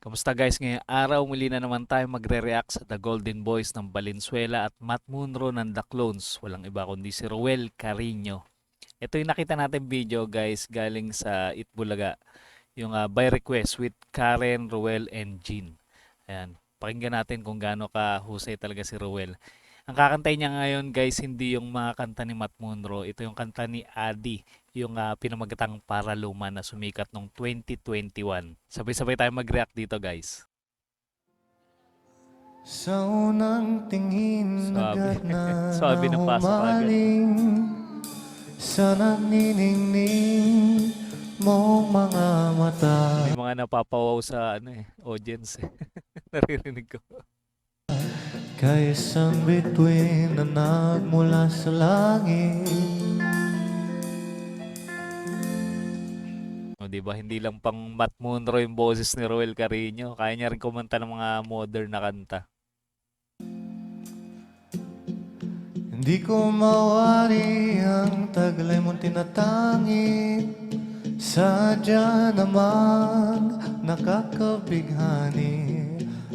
Kamusta guys? Ngayong araw muli na naman tayo magre-react sa The Golden Boys ng Valenzuela at Matt Munro ng The Clones. Walang iba kundi si Ruel Carino. Ito yung nakita natin video guys galing sa Itbulaga. Yung by request with Karen, Ruel, and Jean. Ayan. Pakinggan natin kung gaano kahusay talaga si Ruel. Ang kakantay niya ngayon guys, hindi yung mga kanta ni Matt Munro. Ito yung kanta ni Adi, yung pinamagatang Paraluma na sumikat noong 2021. Sabay-sabay tayo mag-react dito guys. Sa unang tingin Swabe. agad na Swabe ng pasok agad. humaling sa naniningning mong mga mata. May mga napapawaw sa audience. Naririnig ko. Kay isang bituin na nagmula sa langit. O, diba? Hindi lang pang Matt Munro yung boses ni Ruel Carino. Kaya niya rin kumanta ng mga modern na kanta. Hindi ko mawari ang taglay mong tinatangit. Sadya naman nakakabighani.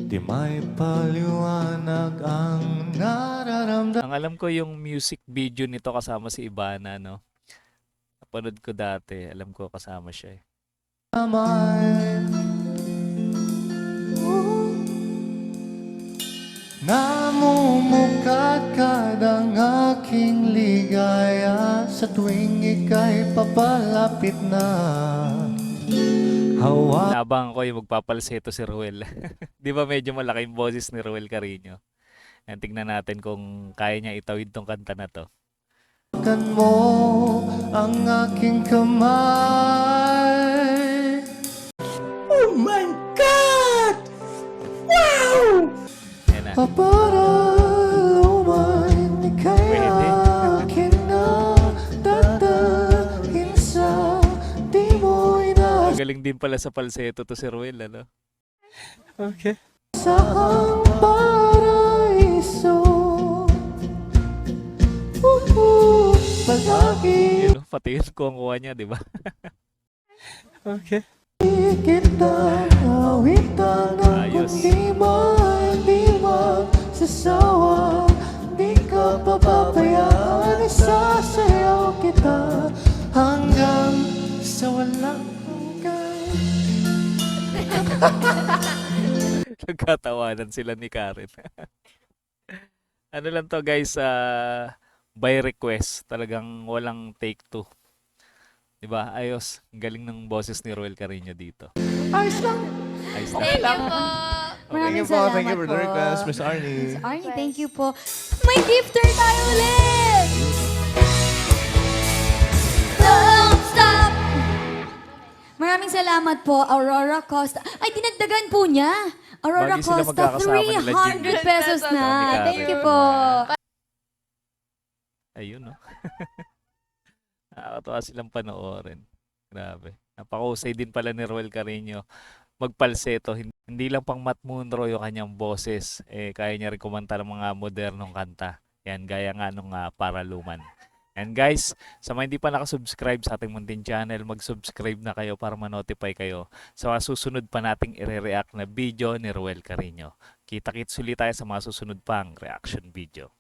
Di may paliwanag ang nararamdaman. Ang alam ko yung music video nito kasama si Ibana, no? Napanood ko dati. Alam ko kasama siya eh. Namumukadkad ang aking ligaya sa tuwing ika'y papalapit na. Naabangan ko yung magpapalseto si Ruel. Di ba medyo malaki yung boses ni Ruel Carino? Yan, tingnan natin kung kaya niya itawid tong kanta na to. Hawakan mo ang aking kamay. Oh my God! Wow! Yan na. Para lumayan, ika'y Pwede. akin na dadahin sa di mo Magaling din pala sa palseto to si Ruel, ano? Okay. Saan paraiso palagi Yun, pati yun ko ang kuha niya, di ba? okay. Kita awitan ng Ayos. kundi man di magsasawa. Di ka papabayaan, isasayaw kita hanggang sa walang hanggan. Nagkatawanan sila ni Karen. Ano lang to guys, by request. Talagang walang take two. Diba? Ayos. Ang galing ng boses ni Ruel Carino dito. Ayos lang. Ayos na. Thank you po. Maraming Thank salamat you for the po. request, Miss Arnie. Miss Arnie, thank you po. May gifter tayo ulit! Don't stop! Maraming salamat po, Aurora Costa. Ay, dinagdagan po niya. Aurora Bagay sila Costa, magkakasama nila, 300 pesos Ni na. Karen. Thank you po. Ayun, no? Nakakatawa silang panoorin. Grabe. Napakahusay din pala ni Ruel Carino magpalseto. Hindi lang pang Matt Munro yung kanyang boses. Kaya niya rin kumanta ng mga modernong kanta. Yan, gaya nga nung Paraluman. And guys, sa mga hindi pa nakasubscribe sa ating muntin channel, mag-subscribe na kayo para ma-notify kayo sa mga susunod pa nating i-react na video ni Ruel Carino. Kita-kits ulit tayo sa mga susunod pang reaction video.